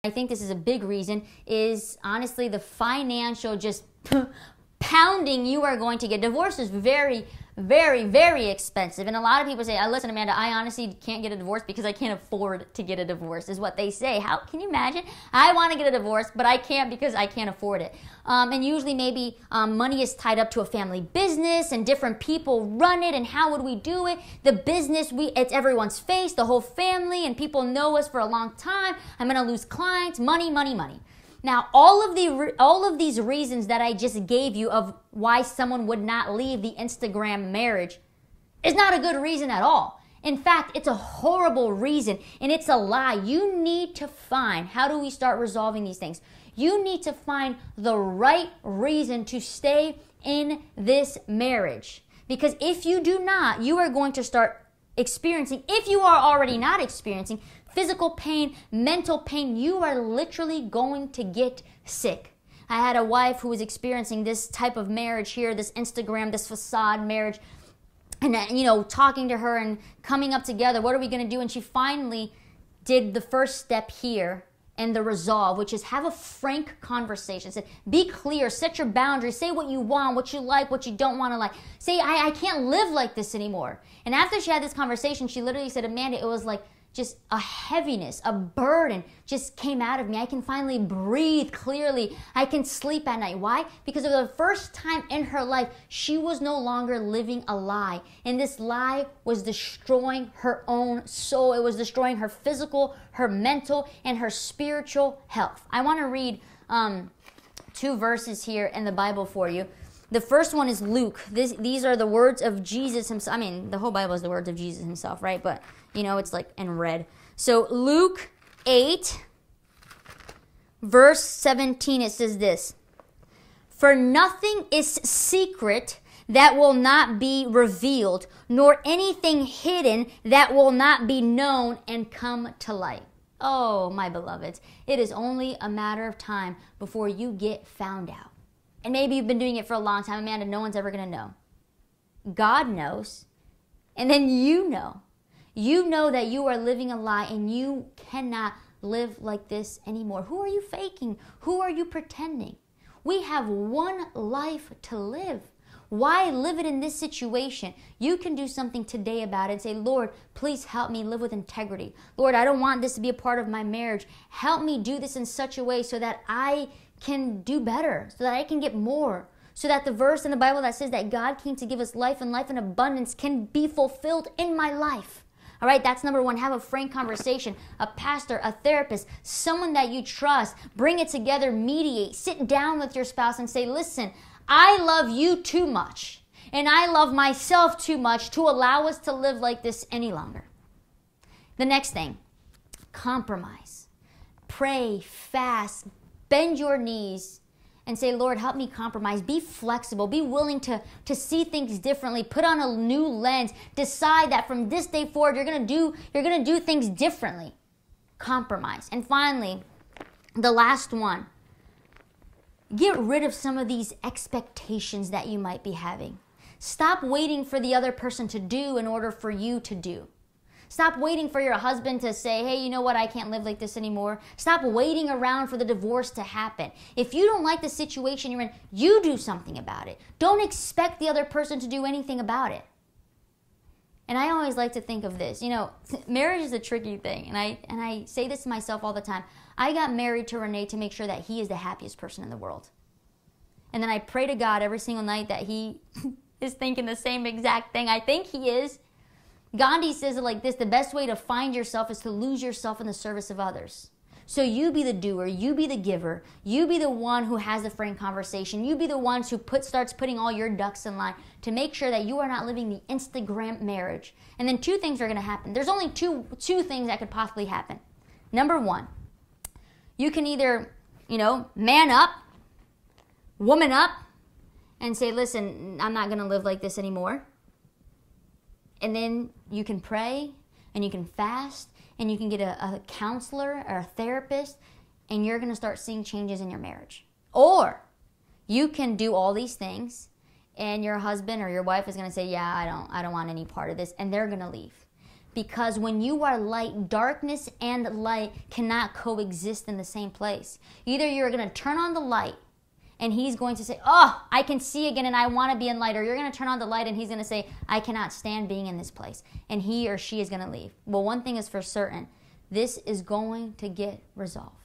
I think this is a big reason, is honestly the financial just pounding you are going to get. Divorce is very, very, very expensive. And a lot of people say, listen, Amanda, I honestly can't get a divorce because I can't afford to get a divorce, is what they say. How can you imagine? I want to get a divorce, but I can't because I can't afford it. And usually maybe money is tied up to a family business and different people run it. And how would we do it? The business, it's everyone's face, the whole family, and people know us for a long time. I'm going to lose clients, money, money, money. Now, all of these reasons that I just gave you of why someone would not leave the Instagram marriage is not a good reason at all. In fact, it's a horrible reason, and it's a lie. You need to find, how do we start resolving these things? You need to find the right reason to stay in this marriage. Because if you do not, you are going to start experiencing, if you are already not experiencing, physical pain, mental pain. You are literally going to get sick. I had a wife who was experiencing this type of marriage here, this Instagram, this facade marriage, and talking to her and coming up together, what are we going to do? And she finally did the first step here and the resolve, which is have a frank conversation. Said, be clear, set your boundaries, say what you want, what you like, what you don't want to like. Say, I can't live like this anymore. And after she had this conversation, she literally said, Amanda, it was like just a heaviness, a burden just came out of me. I can finally breathe clearly. I can sleep at night. Why? Because for the first time in her life, she was no longer living a lie. And this lie was destroying her own soul. It was destroying her physical, her mental, and her spiritual health. I want to read 2 verses here in the Bible for you. The first one is Luke. These are the words of Jesus himself. I mean, the whole Bible is the words of Jesus himself, right? But, it's like in red. So Luke 8, verse 17, it says this. For nothing is secret that will not be revealed, nor anything hidden that will not be known and come to light. Oh, my beloveds, it is only a matter of time before you get found out. And maybe you've been doing it for a long time, Amanda, no one's ever going to know. God knows. And then you know. You know that you are living a lie and you cannot live like this anymore. Who are you faking? Who are you pretending? We have one life to live. Why live it in this situation? You can do something today about it and say, Lord, please help me live with integrity. Lord, I don't want this to be a part of my marriage. Help me do this in such a way so that I can do better, so that I can get more, so that the verse in the Bible that says that God came to give us life and life in abundance can be fulfilled in my life. All right, that's number one. Have a frank conversation. A pastor, a therapist, someone that you trust. Bring it together, mediate. Sit down with your spouse and say, listen, I love you too much, and I love myself too much to allow us to live like this any longer. The next thing, compromise. Pray, fast, bend your knees, and say, Lord, help me compromise. Be flexible. Be willing to see things differently. Put on a new lens. Decide that from this day forward, you're gonna do things differently. Compromise. And finally, the last one. Get rid of some of these expectations that you might be having. Stop waiting for the other person to do in order for you to do. Stop waiting for your husband to say, hey, you know what, I can't live like this anymore. Stop waiting around for the divorce to happen. If you don't like the situation you're in, you do something about it. Don't expect the other person to do anything about it. And I always like to think of this. Marriage is a tricky thing, and I say this to myself all the time. I got married to Renee to make sure that he is the happiest person in the world. And then I pray to God every single night that he is thinking the same exact thing. I think he is. Gandhi says it like this, the best way to find yourself is to lose yourself in the service of others. So you be the doer, you be the giver, you be the one who has the frank conversation, you be the ones who starts putting all your ducks in line to make sure that you are not living the Instagram marriage. And then 2 things are going to happen. There's only two things that could possibly happen. Number 1, you can either, man up, woman up, and say, listen, I'm not going to live like this anymore. And then you can pray, and you can fast, and you can get a counselor or a therapist, and you're going to start seeing changes in your marriage. Or you can do all these things, and your husband or your wife is going to say, yeah, I don't want any part of this, and they're going to leave. Because when you are light, darkness and light cannot coexist in the same place. Either you're going to turn on the light and he's going to say, oh, I can see again and I want to be in light. Or you're going to turn on the light and he's going to say, I cannot stand being in this place. And he or she is going to leave. Well, one thing is for certain. This is going to get resolved.